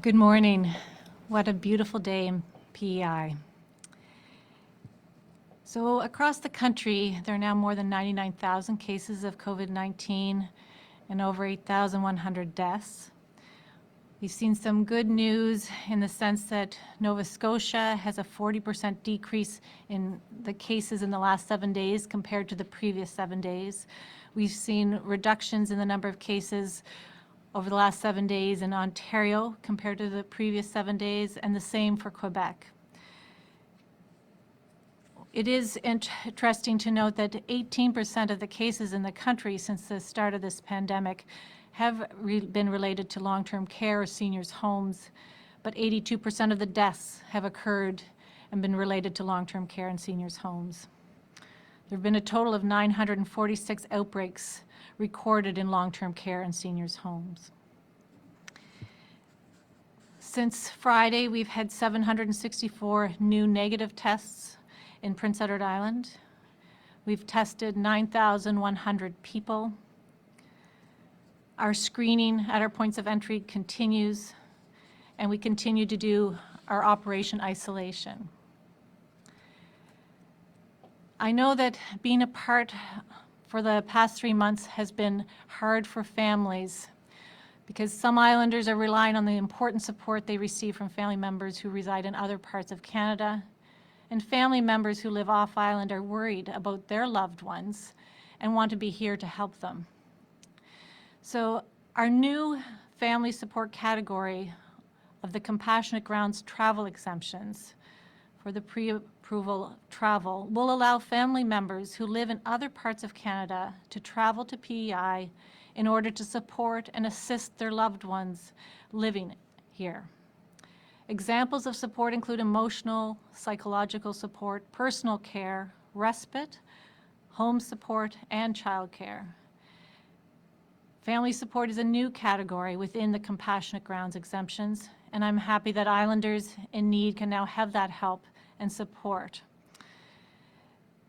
Good morning. What a beautiful day in P.E.I. So across the country, there are now more than 99,000 cases of COVID-19 and over 8,100 deaths. We've seen some good news in the sense that Nova Scotia has a 40% decrease in the cases in the last 7 days compared to the previous 7 days. We've seen reductions in the number of cases over the last 7 days in Ontario compared to the previous 7 days, and the same for Quebec. It is interesting to note that 18% of the cases in the country since the start of this pandemic have been related to long-term care or seniors' homes, but 82% of the deaths have occurred and been related to long-term care and seniors' homes. There have been a total of 946 outbreaks recorded in long-term care and seniors' homes. Since Friday, we've had 764 new negative tests in Prince Edward Island. We've tested 9,100 people. Our screening at our points of entry continues, and we continue to do our Operation Isolation. I know that being apart for the past 3 months has been hard for families because some islanders are relying on the important support they receive from family members who reside in other parts of Canada, and family members who live off island are worried about their loved ones and want to be here to help them. So our new family support category of the Compassionate Grounds travel exemptions for the pre-approval travel will allow family members who live in other parts of Canada to travel to P.E.I. in order to support and assist their loved ones living here. Examples of support include emotional, psychological support, personal care, respite, home support, and childcare. Family support is a new category within the Compassionate Grounds exemptions, and I'm happy that islanders in need can now have that help and support.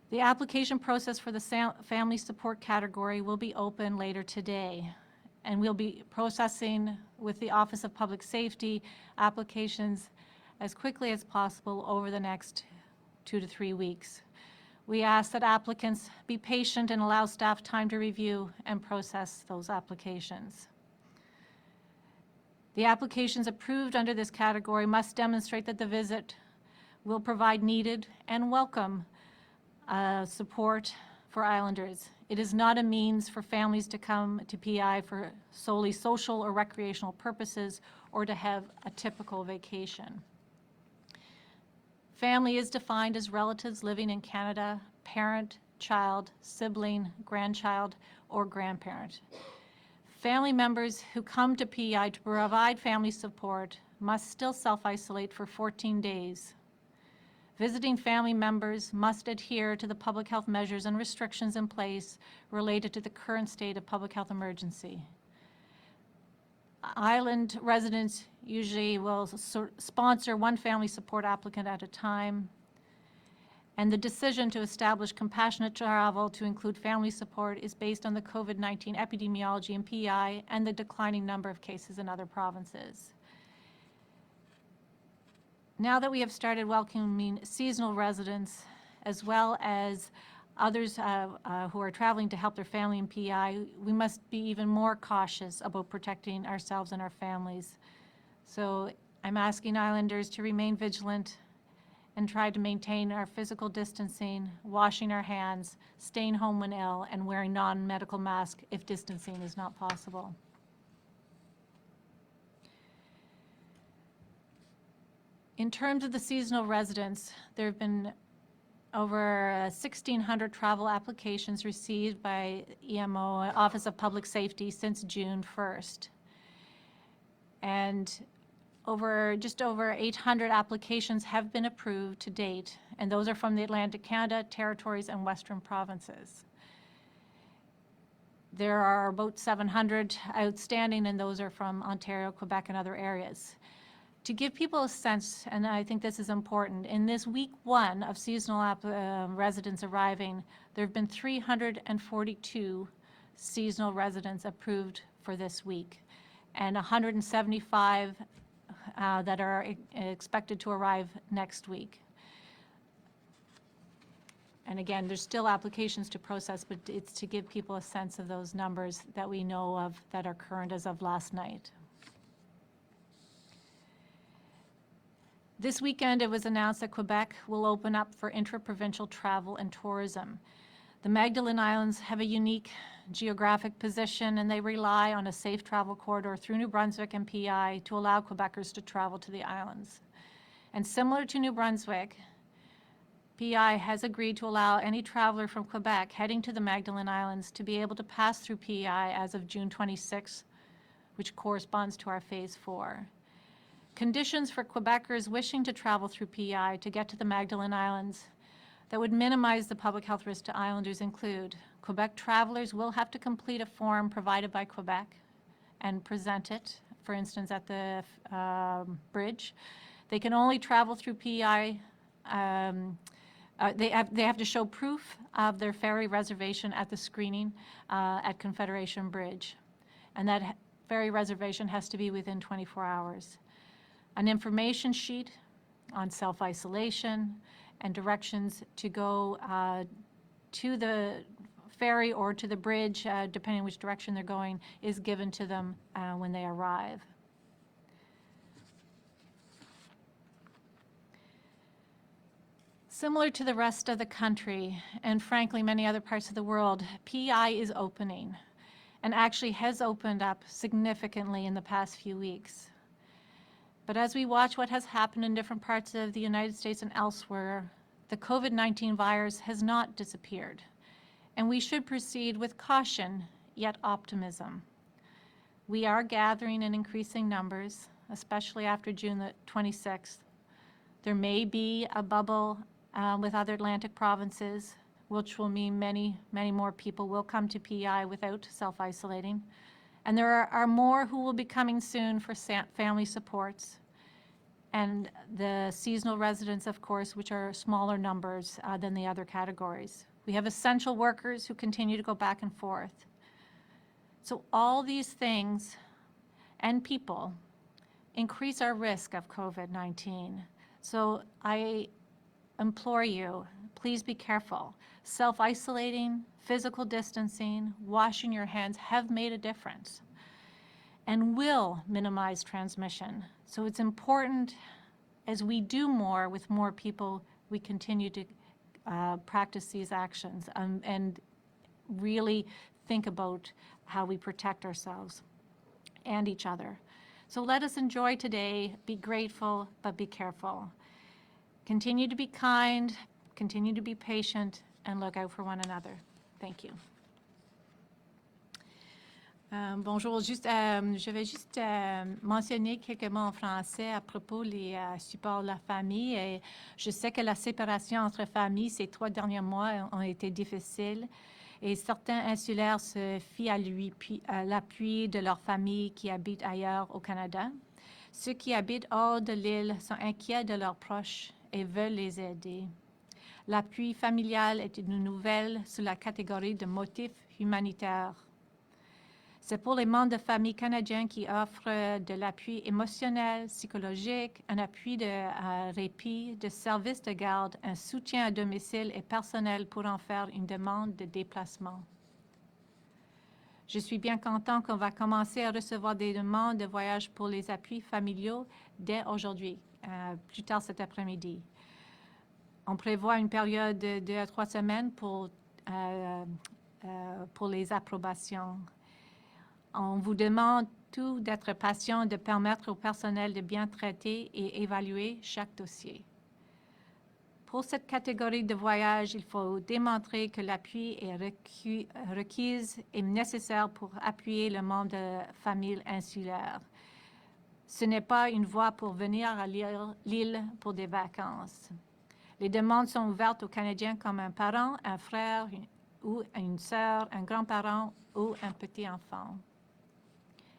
The application process for the family support category will be open later today, and we'll be processing with the Office of Public Safety applications as quickly as possible over the next 2 to 3 weeks. We ask that applicants be patient and allow staff time to review and process those applications. The applications approved under this category must demonstrate that the visit will provide needed and welcome support for islanders. It is not a means for families to come to P.E.I. for solely social or recreational purposes or to have a typical vacation. Family is defined as relatives living in Canada, parent, child, sibling, grandchild, or grandparent. Family members who come to P.E.I. to provide family support must still self-isolate for 14 days. Visiting family members must adhere to the public health measures and restrictions in place related to the current state of public health emergency. Island residents usually will sponsor one family support applicant at a time, and the decision to establish compassionate travel to include family support is based on the COVID-19 epidemiology in P.E.I. and the declining number of cases in other provinces. Now that we have started welcoming seasonal residents as well as others who are traveling to help their family in P.E.I., we must be even more cautious about protecting ourselves and our families. So I'm asking islanders to remain vigilant and try to maintain our physical distancing, washing our hands, staying home when ill, and wearing non-medical masks if distancing is not possible. In terms of the seasonal residents, there have been over 1,600 travel applications received by EMO, Office of Public Safety, since June 1st. And just over 800 applications have been approved to date, and those are from the Atlantic Canada, Territories, and Western provinces. There are about 700 outstanding, and those are from Ontario, Quebec, and other areas. To give people a sense, and I think this is important, in this week 1 of seasonal residents arriving, there have been 342 seasonal residents approved for this week, and 175 that are expected to arrive next week. And again, there's still applications to process, but it's to give people a sense of those numbers that we know of that are current as of last night. This weekend, it was announced that Quebec will open up for intra-provincial travel and tourism. The Magdalen Islands have a unique geographic position, and they rely on a safe travel corridor through New Brunswick and P.E.I. to allow Quebecers to travel to the islands. And similar to New Brunswick, P.E.I. has agreed to allow any traveler from Quebec heading to the Magdalen Islands to be able to pass through P.E.I. as of June 26, which corresponds to our Phase 4. Conditions for Quebecers wishing to travel through P.E.I. to get to the Magdalen Islands that would minimize the public health risk to islanders include Quebec travelers will have to complete a form provided by Quebec and present it, for instance, at the bridge. They can only travel through P.E.I. They have to show proof of their ferry reservation at the screening at Confederation Bridge. And that ferry reservation has to be within 24 hours. An information sheet on self-isolation and directions to go to the ferry or to the bridge, depending on which direction they're going, is given to them when they arrive. Similar to the rest of the country, and frankly many other parts of the world, P.E.I. is opening, and actually has opened up significantly in the past few weeks. But as we watch what has happened in different parts of the United States and elsewhere, the COVID-19 virus has not disappeared, and we should proceed with caution, yet optimism. We are gathering in increasing numbers, especially after June the 26th. There may be a bubble with other Atlantic provinces, which will mean many, many more people will come to P.E.I. without self-isolating. And there are more who will be coming soon for family supports. And the seasonal residents, of course, which are smaller numbers than the other categories. We have essential workers who continue to go back and forth. So all these things and people increase our risk of COVID-19. So I implore you, please be careful. Self-isolating, physical distancing, washing your hands have made a difference and will minimize transmission. So it's important as we do more with more people, we continue to practice these actions and really think about how we protect ourselves and each other. So let us enjoy today, be grateful, but be careful. Continue to be kind, continue to be patient, and look out for one another. Thank you. Bonjour, je vais juste mentionner quelques mots en français à propos des supports de la famille. Et je sais que la séparation entre familles ces 3 derniers mois ont été difficiles et certains insulaires se fient à l'appui de leurs familles qui habitent ailleurs au Canada. Ceux qui habitent hors de l'île sont inquiets de leurs proches et veulent les aider. L'appui familial est une nouvelle sous la catégorie de motifs humanitaires. C'est pour les membres de famille canadiens qui offrent de l'appui émotionnel, psychologique, un appui de répit, de services de garde, un soutien à domicile et personnel pour en faire une demande de déplacement. Je suis bien content qu'on va commencer à recevoir des demandes de voyage pour les appuis familiaux dès aujourd'hui, plus tard cet après-midi. On prévoit une période de 2 à 3 semaines pour les approbations. On vous demande tout d'être patient, de permettre au personnel de bien traiter et évaluer chaque dossier. Pour cette catégorie de voyage, il faut démontrer que l'appui est requis et nécessaire pour appuyer le membre de famille insulaire. Ce n'est pas une voie pour venir à l'île pour des vacances. Les demandes sont ouvertes aux Canadiens comme un parent, un frère ou une sœur, un grand-parent ou un petit-enfant.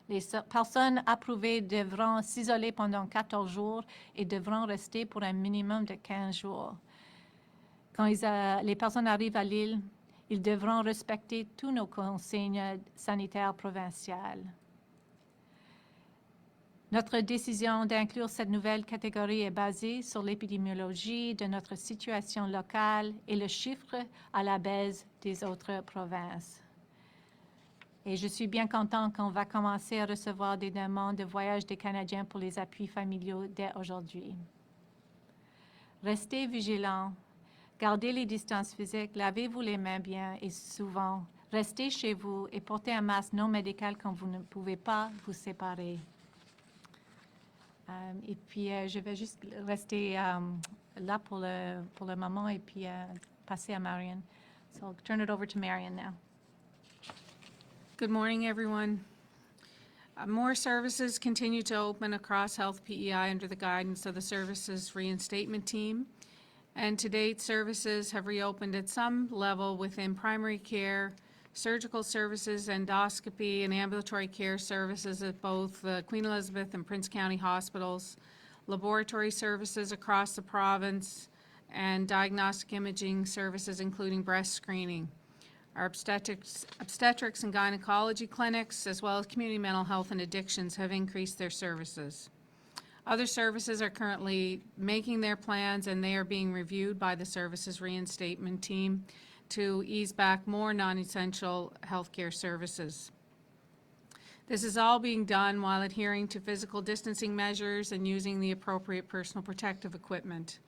Les personnes approuvées devront s'isoler pendant 14 jours et devront rester pour un minimum de 15 jours. Quand les personnes arrivent à l'île, ils devront respecter tous nos consignes sanitaires provinciales. Notre décision d'inclure cette nouvelle catégorie est basée sur l'épidémiologie de notre situation locale et le chiffre à la baisse des autres provinces. Et je suis bien content qu'on va commencer à recevoir des demandes de voyage des Canadiens pour les appuis familiaux dès aujourd'hui. Restez vigilants, gardez les distances physiques, lavez-vous les mains bien et souvent. Restez chez vous et portez un masque non médical quand vous ne pouvez pas vous séparer. Et puis, je vais juste rester là pour le moment et puis passer à Marion. So I'll turn it over to Marion now. Good morning, everyone. More services continue to open across Health PEI under the guidance of the Services Reinstatement Team. And to date, services have reopened at some level within primary care, surgical services, endoscopy, and ambulatory care services at both Queen Elizabeth and Prince County hospitals, laboratory services across the province, and diagnostic imaging services, including breast screening. Our obstetrics and gynecology clinics, as well as community mental health and addictions, have increased their services. Other services are currently making their plans, and they are being reviewed by the Services Reinstatement Team to ease back more non-essential healthcare services. This is all being done while adhering to physical distancing measures and using the appropriate personal protective equipment.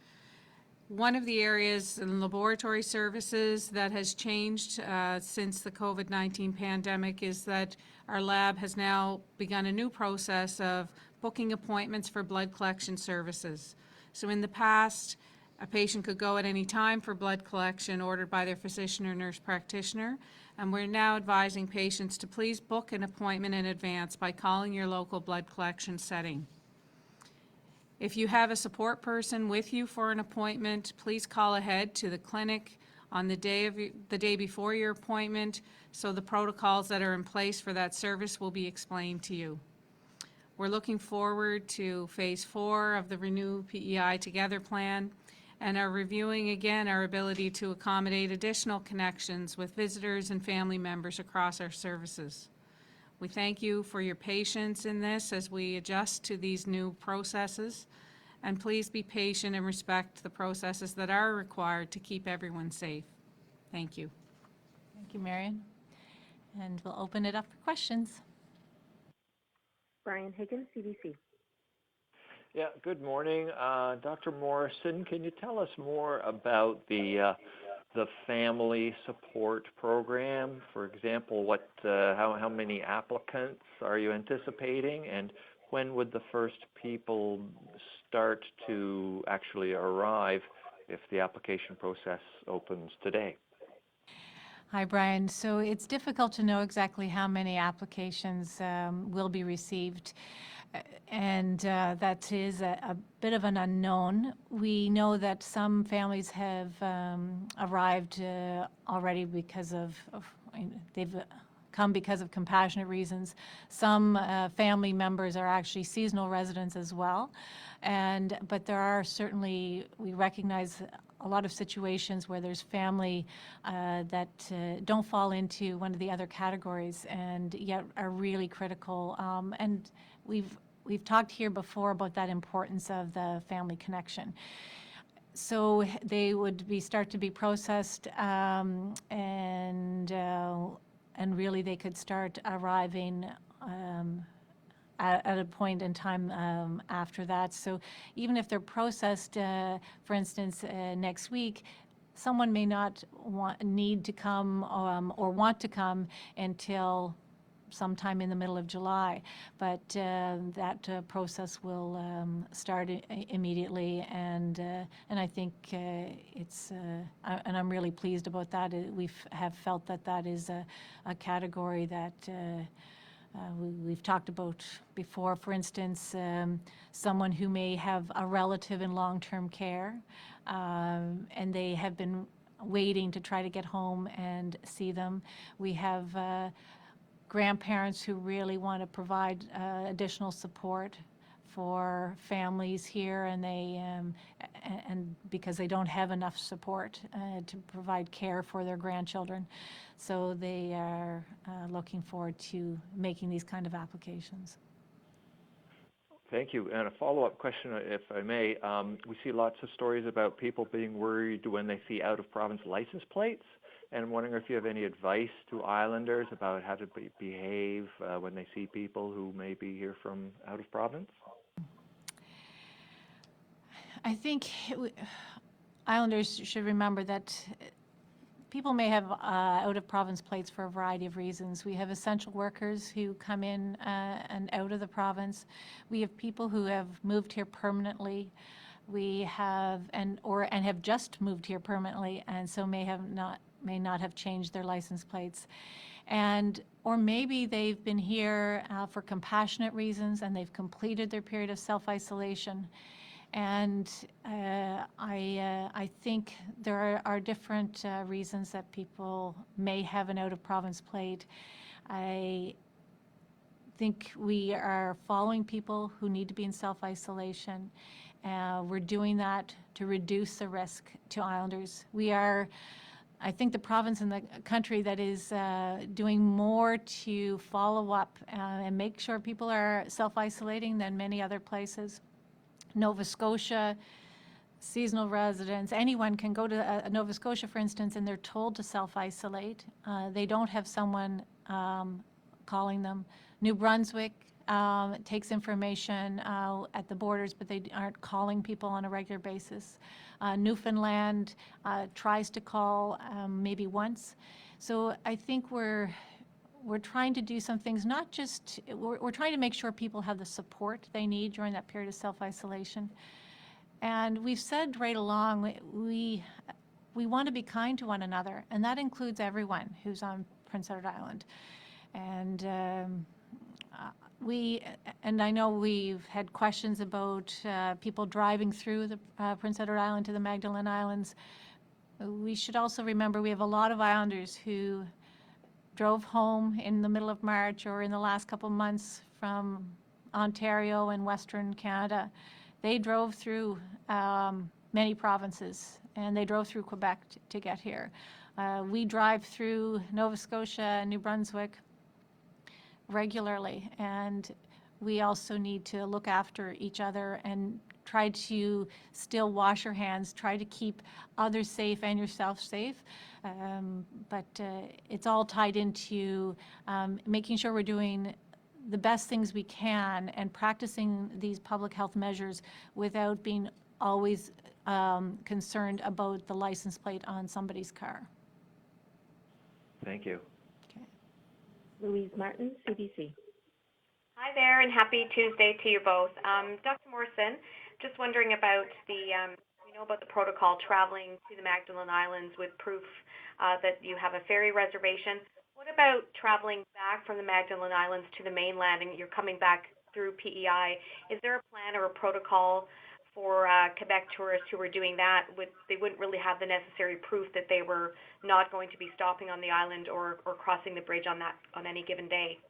One of the areas in laboratory services that has changed since the COVID-19 pandemic is that our lab has now begun a new process of booking appointments for blood collection services. So in the past, a patient could go at any time for blood collection ordered by their physician or nurse practitioner, and we're now advising patients to please book an appointment in advance by calling your local blood collection setting. If you have a support person with you for an appointment, please call ahead to the clinic on the day before your appointment, so the protocols that are in place for that service will be explained to you. We're looking forward to phase 4 of the Renew PEI Together plan, and are reviewing again our ability to accommodate additional connections with visitors and family members across our services. We thank you for your patience in this as we adjust to these new processes, and please be patient and respect the processes that are required to keep everyone safe. Thank you. Thank you, Marion. And we'll open it up for questions. Brian Higgins, CBC. Yeah, good morning. Dr. Morrison, can you tell us more about the family support program? For example, how many applicants are you anticipating, and when would the first people start to actually arrive if the application process opens today? Hi, Brian. So it's difficult to know exactly how many applications will be received, and that is a bit of an unknown. We know that some families have arrived already because they've come because of compassionate reasons. Some family members are actually seasonal residents as well, but there are certainly, we recognize a lot of situations where there's family that don't fall into one of the other categories and yet are really critical. And we've talked here before about that importance of the family connection. So they would start to be processed, and really they could start arriving at a point in time after that. So even if they're processed, for instance, next week, someone may not need to come or want to come until sometime in the middle of July, but that process will start immediately, and I think it's and I'm really pleased about that. We have felt that is a category that we've talked about before. For instance, someone who may have a relative in long-term care, and they have been waiting to try to get home and see them. We have grandparents who really want to provide additional support for families here, and and because they don't have enough support to provide care for their grandchildren, so they are looking forward to making these kind of applications. Thank you. And a follow-up question, if I may. We see lots of stories about people being worried when they see out-of-province license plates. And I'm wondering if you have any advice to islanders about how to behave when they see people who may be here from out of province? I think islanders should remember that people may have out-of-province plates for a variety of reasons. We have essential workers who come in and out of the province. We have people who have moved here permanently. We have and have just moved here permanently, and so may not have changed their license plates. Or maybe they've been here for compassionate reasons and they've completed their period of self-isolation. And I think there are different reasons that people may have an out-of-province plate. I think we are following people who need to be in self-isolation. We're doing that to reduce the risk to islanders. We are, I think, the province in the country that is doing more to follow up and make sure people are self-isolating than many other places. Nova Scotia, seasonal residents, anyone can go to Nova Scotia, for instance, and they're told to self-isolate. They don't have someone calling them. New Brunswick takes information at the borders, but they aren't calling people on a regular basis. Newfoundland tries to call maybe once. So I think we're trying to do some things, not just, we're trying to make sure people have the support they need during that period of self-isolation. And we've said right along, we want to be kind to one another, and that includes everyone who's on Prince Edward Island. And I know we've had questions about people driving through the Prince Edward Island to the Magdalen Islands. We should also remember we have a lot of islanders who drove home in the middle of March or in the last couple of months from Ontario and Western Canada. They drove through many provinces, and they drove through Quebec to get here. We drive through Nova Scotia and New Brunswick regularly, and we also need to look after each other and try to still wash your hands, try to keep others safe and yourself safe. But it's all tied into making sure we're doing the best things we can and practicing these public health measures without being always concerned about the license plate on somebody's car. Thank you. Okay. Louise Martin, CBC. Hi there, and happy Tuesday to you both. Dr. Morrison, just wondering about we know about the protocol traveling to the Magdalen Islands with proof that you have a ferry reservation. What about traveling back from the Magdalen Islands to the mainland and you're coming back through P.E.I.? Is there a plan or a protocol for Quebec tourists who are doing that? They wouldn't really have the necessary proof that they were not going to be stopping on the island or crossing the bridge on any given day?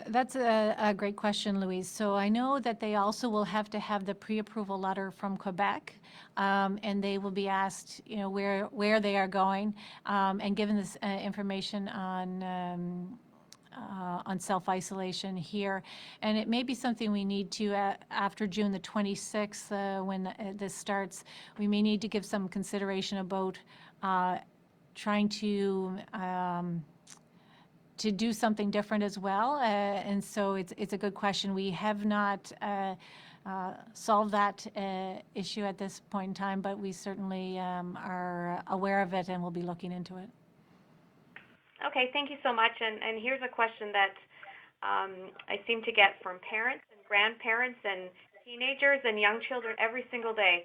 That's a great question, Louise. So I know that they also will have to have the pre-approval letter from Quebec, and they will be asked, where they are going, and given this information on self-isolation here. And it may be something we need to, after June the 26th, when this starts, we may need to give some consideration about trying to do something different as well. And so it's a good question. We have not solved that issue at this point in time, but we certainly are aware of it and will be looking into it. Okay, thank you so much. And here's a question that I seem to get from parents and grandparents and teenagers and young children every single day.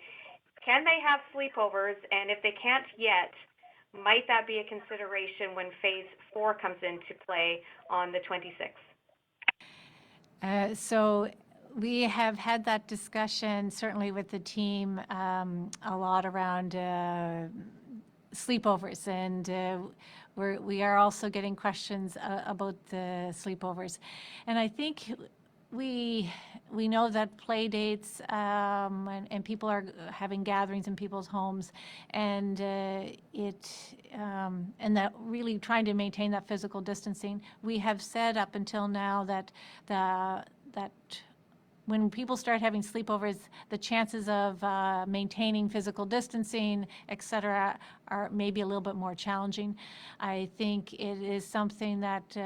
Can they have sleepovers? And if they can't yet, might that be a consideration when Phase 4 comes into play on the 26th? So we have had that discussion, certainly with the team, a lot around sleepovers, and we are also getting questions about the sleepovers. And I think we know that play dates and people are having gatherings in people's homes, and and that really trying to maintain that physical distancing. We have said up until now that when people start having sleepovers, the chances of maintaining physical distancing, et cetera, are maybe a little bit more challenging. I think it is something that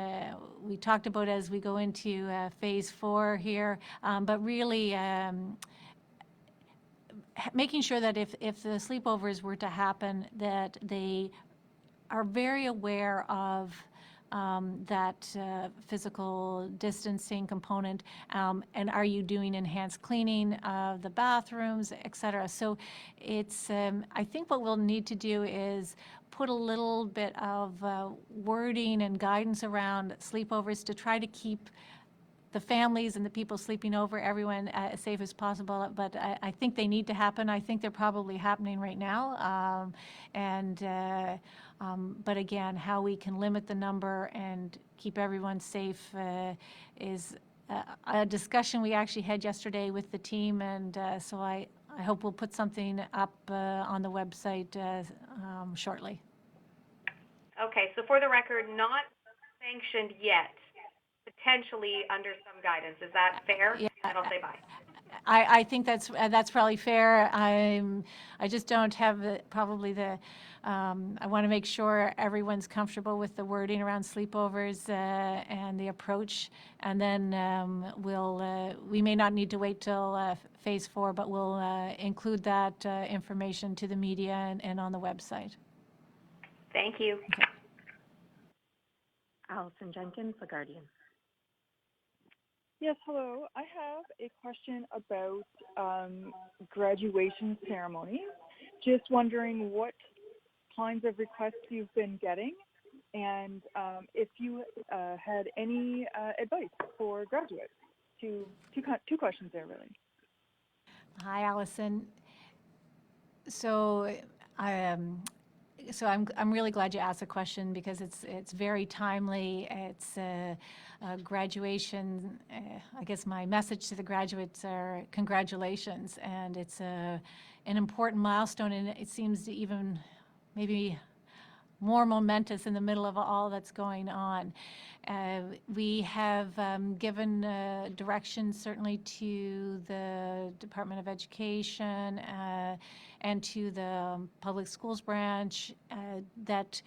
we talked about as we go into phase 4 here, but really making sure that if the sleepovers were to happen, that they are very aware of that physical distancing component, and are you doing enhanced cleaning of the bathrooms, et cetera. So it's, I think what we'll need to do is put a little bit of wording and guidance around sleepovers to try to keep the families and the people sleeping over, everyone as safe as possible. But I think they need to happen. I think they're probably happening right now. But again, how we can limit the number and keep everyone safe is a discussion we actually had yesterday with the team. And so I hope we'll put something up on the website shortly. Okay, so for the record, not sanctioned yet, potentially under some guidance. Is that fair? Yeah. And I'll say bye. I think that's probably fair. I just don't have probably the. I want to make sure everyone's comfortable with the wording around sleepovers and the approach, and then we may not need to wait till phase 4, but we'll include that information to the media and on the website. Thank you. Okay. Allison Jenkins, The Guardian. Yes, hello. I have a question about graduation ceremonies. Just wondering what kinds of requests you've been getting, and if you had any advice for graduates. Two questions there, really. Hi, Allison. So I'm really glad you asked the question, because it's very timely. It's graduation. I guess my message to the graduates are congratulations, and it's an important milestone, and it seems to even maybe more momentous in the middle of all that's going on. We have given direction certainly to the Department of Education and to the public schools branch that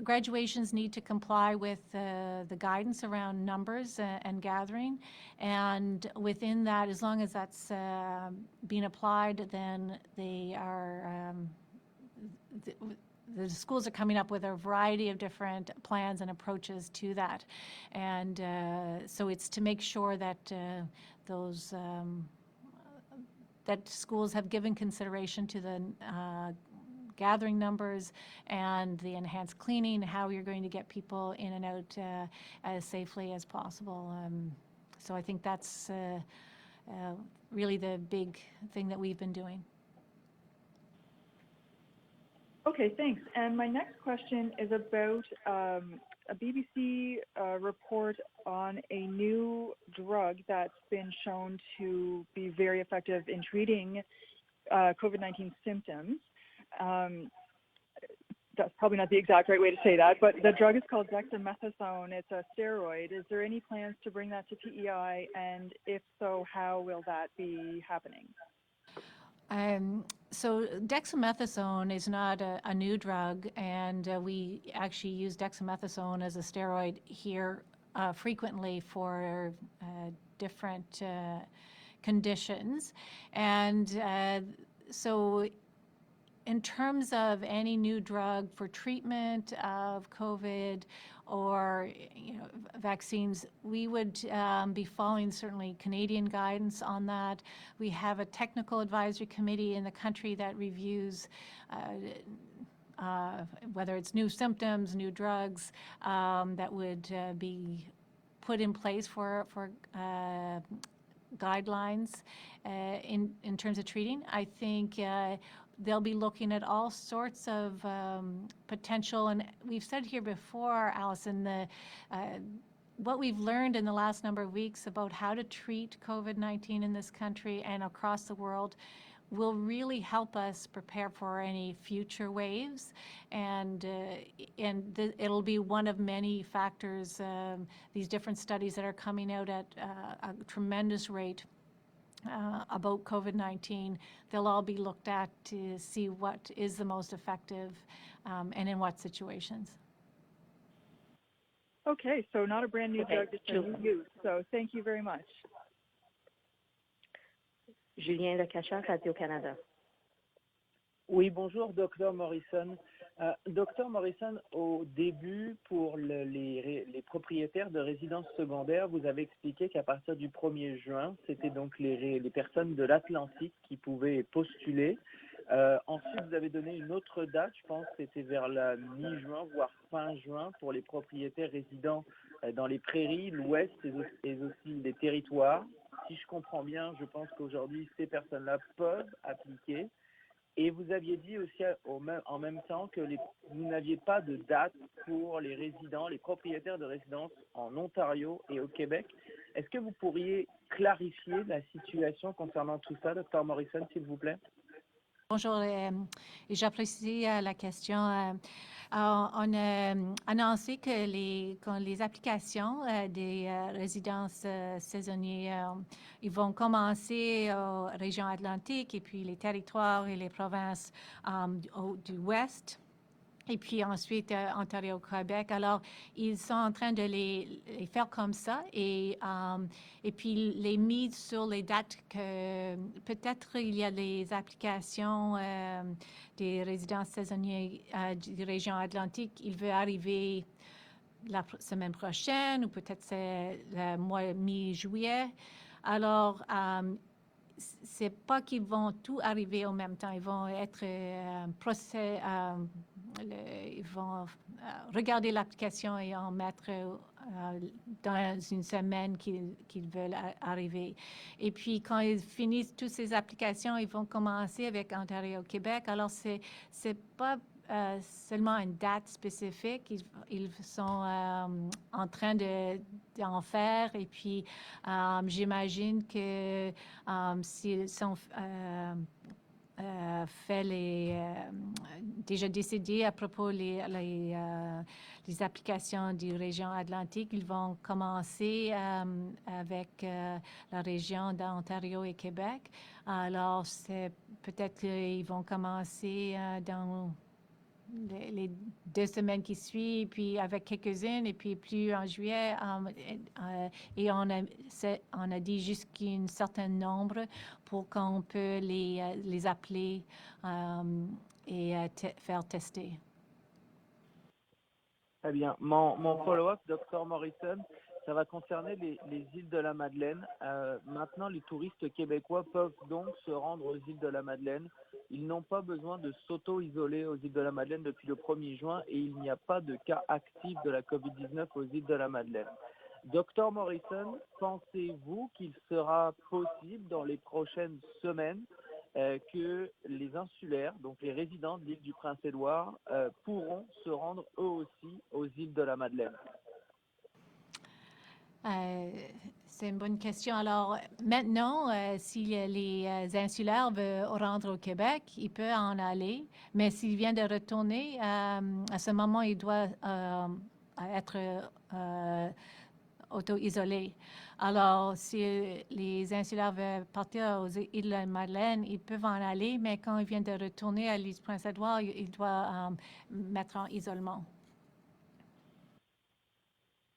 graduations need to comply with the guidance around numbers and gathering. And within that, as long as that's being applied, then they are the schools are coming up with a variety of different plans and approaches to that. And so it's to make sure that that schools have given consideration to the gathering numbers and the enhanced cleaning, how you're going to get people in and out as safely as possible. So I think that's really the big thing that we've been doing. Okay, thanks. And my next question is about a BBC report on a new drug that's been shown to be very effective in treating COVID-19 symptoms. That's probably not the exact right way to say that, but the drug is called dexamethasone. It's a steroid. Is there any plans to bring that to P.E.I.? And if so, how will that be happening? So dexamethasone is not a new drug, and we actually use dexamethasone as a steroid here frequently for different conditions. And so in terms of any new drug for treatment of COVID or vaccines, we would be following certainly Canadian guidance on that. We have a technical advisory committee in the country that reviews whether it's new symptoms, new drugs that would be put in place for guidelines in terms of treating. I think they'll be looking at all sorts of potential, and we've said here before, Allison, what we've learned in the last number of weeks about how to treat COVID-19 in this country and across the world will really help us prepare for any future waves, and it'll be one of many factors, these different studies that are coming out at a tremendous rate about COVID-19. They'll all be looked at to see what is the most effective and in what situations. Okay, so not a brand new Okay, drug, just a new use. So thank you very much. Julien Lecachat, Radio-Canada. Oui, bonjour, Dr Morrison. Dr Morrison, au début, pour les propriétaires de résidences secondaires, vous avez expliqué qu'à partir du 1er juin, c'était donc les personnes de l'Atlantique qui pouvaient postuler. Ensuite, vous avez donné une autre date, je pense que c'était vers la mi-juin, voire fin juin, pour les propriétaires résidents dans les prairies, l'Ouest et aussi les territoires. Si je comprends bien, je pense qu'aujourd'hui, ces personnes-là peuvent appliquer. Et vous aviez dit aussi en même temps que vous n'aviez pas de date pour les résidents, les propriétaires de résidences en Ontario et au Québec. Est-ce que vous pourriez clarifier la situation concernant tout ça, Dr Morrison, s'il vous plaît? Bonjour, et j'apprécie la question. On a annoncé que quand les applications des résidences saisonnières, ils vont commencer aux régions atlantiques et puis les territoires et les provinces du Ouest. Et puis ensuite, Ontario-Québec. Alors, ils sont en train de les faire comme ça et puis les mises sur les dates que peut-être il y a des applications des résidences saisonnières des régions atlantiques. Il veut arriver la semaine prochaine ou peut-être c'est le mois mi-juillet. Alors, c'est pas qu'ils vont tout arriver en même temps. Ils vont être ils vont regarder l'application et en mettre dans une semaine qu'ils veulent arriver. Et puis, quand ils finissent toutes ces applications, ils vont commencer avec Ontario-Québec. Alors, c'est pas seulement une date spécifique. Ils sont en train d'en faire. Et puis, j'imagine que s'ils sont déjà décidés à propos les applications des régions atlantiques, ils vont commencer avec la région d'Ontario et Québec. Alors, c'est peut-être qu'ils vont commencer dans les 2 semaines qui suivent, puis avec quelques-unes, et puis plus en juillet. Et on a dit jusqu'à un certain nombre pour qu'on peut les appeler et faire tester. Très bien. Mon follow-up, Dr Morrison, ça va concerner les îles de la Madeleine. Maintenant, les touristes québécois peuvent donc se rendre aux îles de la Madeleine. Ils n'ont pas besoin de s'auto-isoler aux îles de la Madeleine depuis le 1er juin et il n'y a pas de cas actifs de la COVID-19 aux îles de la Madeleine. Dr Morrison, pensez-vous qu'il sera possible dans les prochaines semaines que les insulaires, donc les résidents de l'île du Prince-Édouard, pourront se rendre eux aussi aux îles de la Madeleine? C'est une bonne question. Alors, maintenant, si les insulaires veulent rendre au Québec, ils peuvent en aller, mais s'il vient de retourner, à ce moment, il doit être auto-isolé. Alors, si les insulaires veulent partir aux îles de la Madeleine, ils peuvent en aller, mais quand ils viennent de retourner à l'île Prince-Édouard, ils doivent mettre en isolement.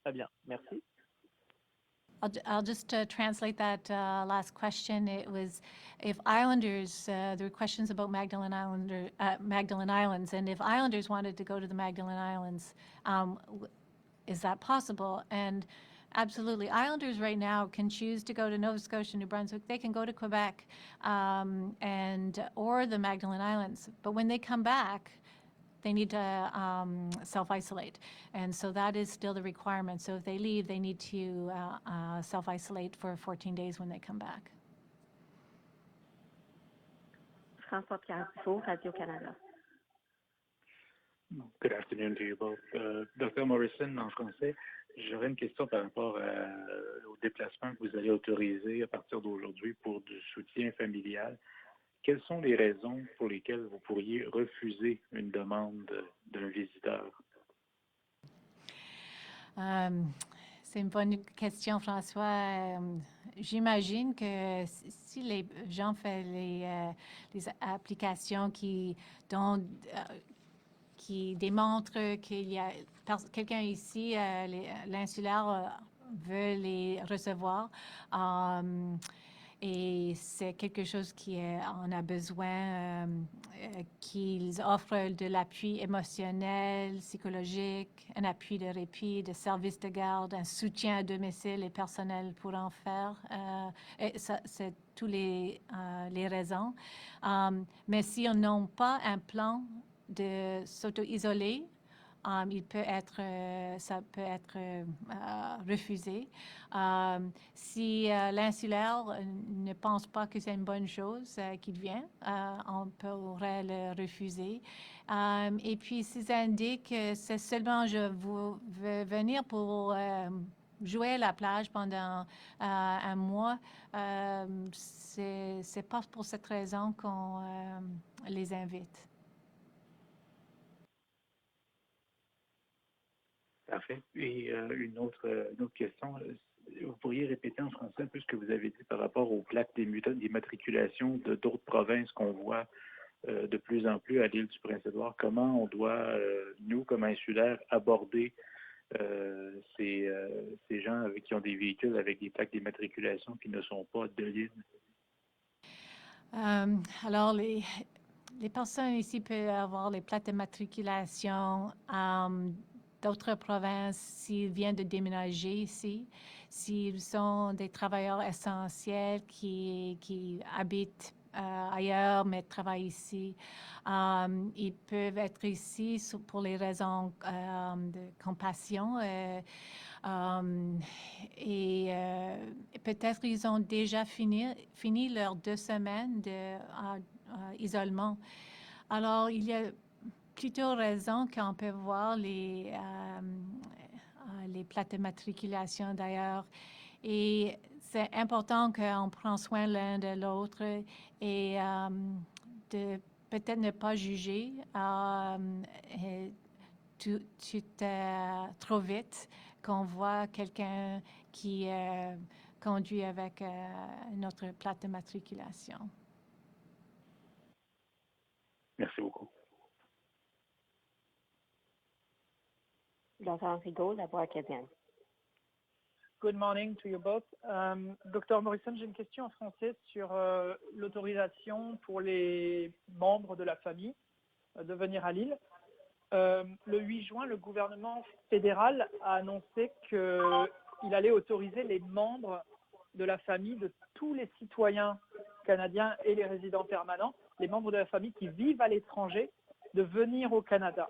Très bien, merci. I'll just translate that last question. It was if Islanders, there were questions about Magdalen Islands, and if Islanders wanted to go to the Magdalen Islands, is that possible? And absolutely, Islanders right now can choose to go to Nova Scotia, New Brunswick. They can go to Quebec or the Magdalen Islands. But when they come back, they need to self-isolate. And so that is still the requirement. So if they leave, they need to self-isolate for 14 days when they come back. François-Pierre Dufault, Radio-Canada. Good afternoon to you both. Dr Morrison, en français, j'aurais une question par rapport au déplacement que vous allez autoriser à partir d'aujourd'hui pour du soutien familial. Quelles sont les raisons pour lesquelles vous pourriez refuser une demande d'un visiteur? C'est une bonne question, François. J'imagine que si les gens font les applications qui démontrent qu'il y a quelqu'un ici, l'insulaire, veut les recevoir. Et c'est quelque chose on a besoin, qu'ils offrent de l'appui émotionnel, psychologique, un appui de répit, de service de garde, un soutien à domicile et personnel pour en faire. Et ça, c'est toutes les raisons. Mais si on n'a pas un plan de s'auto-isoler, ça peut être refusé. Si l'insulaire ne pense pas que c'est une bonne chose qu'il vient, on pourrait le refuser. Et puis, s'ils indiquent que c'est seulement je veux venir pour jouer à la plage pendant un mois, c'est pas pour cette raison qu'on les invite. Parfait. Et une autre question. Vous pourriez répéter en français un peu ce que vous avez dit par rapport aux plaques d'immatriculation de d'autres provinces qu'on voit de plus en plus à l'île du Prince-Édouard. Comment on doit, nous, comme insulaires, aborder ces gens qui ont des véhicules avec des plaques d'immatriculation qui ne sont pas de l'île? Alors, les personnes ici peuvent avoir les plaques d'immatriculation d'autres provinces s'ils viennent de déménager ici, s'ils sont des travailleurs essentiels qui habitent ailleurs mais travaillent ici. Ils peuvent être ici pour les raisons de compassion et peut-être ils ont déjà fini leurs 2 semaines d'isolement. Alors, il y a plutôt raison qu'on peut voir les plaques de matriculation d'ailleurs. Et c'est important qu'on prenne soin l'un de l'autre et de peut-être ne pas juger trop vite qu'on voit quelqu'un qui conduit avec notre plaque de matriculation. Merci beaucoup. Dr. Rigaud, la voix acadienne. Good morning to you both. Dr. Morrison, j'ai une question en français sur l'autorisation pour les membres de la famille de venir à l'île. Le 8 juin, le gouvernement fédéral a annoncé qu'il allait autoriser les membres de la famille de tous les citoyens canadiens et les résidents permanents, les membres de la famille qui vivent à l'étranger, de venir au Canada.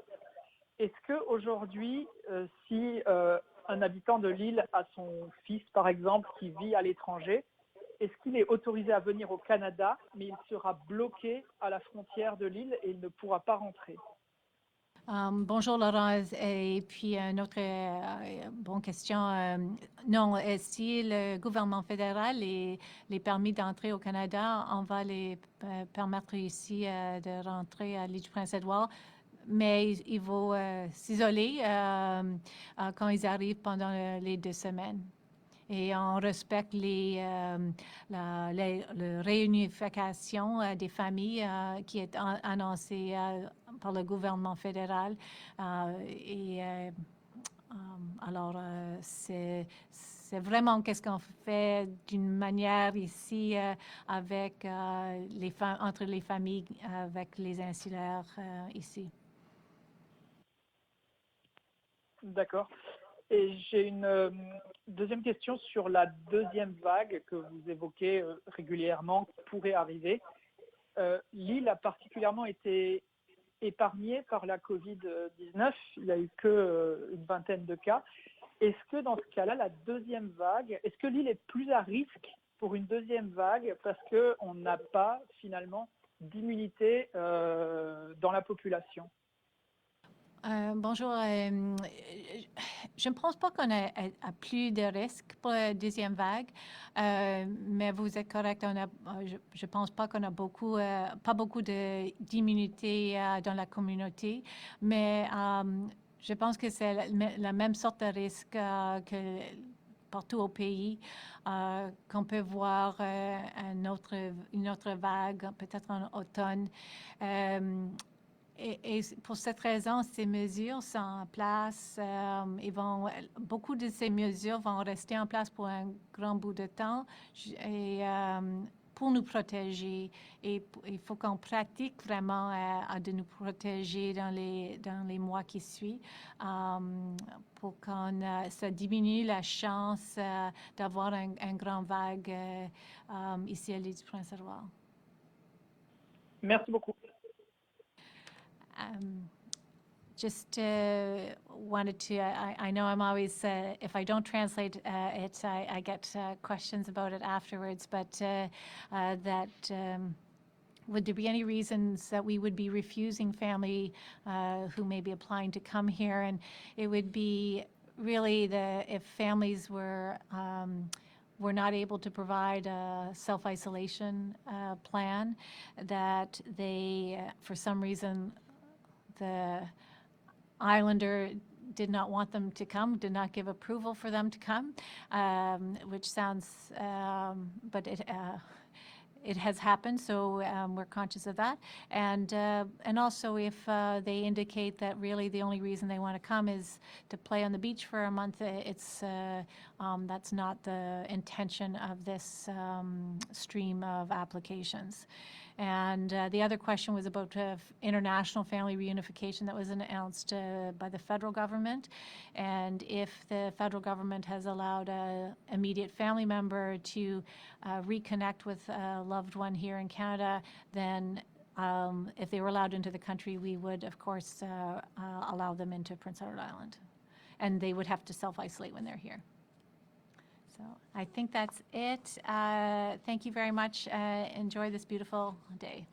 Est-ce qu'aujourd'hui, si un habitant de l'île a son fils, par exemple, qui vit à l'étranger, est-ce qu'il est autorisé à venir au Canada, mais il sera bloqué à la frontière de l'île et il ne pourra pas rentrer? Bonjour Laurent, et puis une autre bonne question. Non, si le gouvernement fédéral les permis d'entrer au Canada, on va les permettre ici de rentrer à l'île du Prince-Édouard, mais il faut s'isoler quand ils arrivent pendant les 2 semaines. Et on respecte la réunification des familles qui est annoncée par le gouvernement fédéral. Alors, c'est vraiment qu'est-ce qu'on fait d'une manière ici avec entre les familles, avec les insulaires ici. D'accord. Et j'ai une deuxième question sur la deuxième vague que vous évoquez régulièrement qui pourrait arriver. L'île a particulièrement été épargnée par la COVID-19. Il n'y a eu qu'une vingtaine de cas. Est-ce que dans ce cas-là, la deuxième vague, est-ce que l'île est plus à risque pour une deuxième vague parce qu'on n'a pas finalement d'immunité dans la population? Bonjour. Je ne pense pas qu'on a plus de risques pour la deuxième vague, mais vous êtes correct. Je ne pense pas qu'on a pas beaucoup d'immunité dans la communauté, mais Je pense que c'est la même sorte de risque que partout au pays, qu'on peut voir une autre vague, peut-être en automne. Et pour cette raison, ces mesures sont en place. Beaucoup de ces mesures vont rester en place pour un grand bout de temps et pour nous protéger. Et il faut qu'on pratique vraiment de nous protéger dans les mois qui suivent pour qu'on ça diminue la chance d'avoir un grand vague ici à l'île du Prince-Édouard. Merci beaucoup. Just wanted to, I know I'm always, if I don't translate it, I get questions about it afterwards, but would there be any reasons that we would be refusing family who may be applying to come here? And it would be really if families were not able to provide a self-isolation plan, that they, for some reason, the islander did not want them to come, did not give approval for them to come, which sounds, but it has happened, so we're conscious of that. And also if they indicate that really the only reason they want to come is to play on the beach for a month, that's not the intention of this stream of applications. And the other question was about international family reunification that was announced by the federal government. And if the federal government has allowed an immediate family member to reconnect with a loved one here in Canada, then if they were allowed into the country, we would, of course, allow them into Prince Edward Island. And they would have to self-isolate when they're here. So I think that's it. Thank you very much. Enjoy this beautiful day.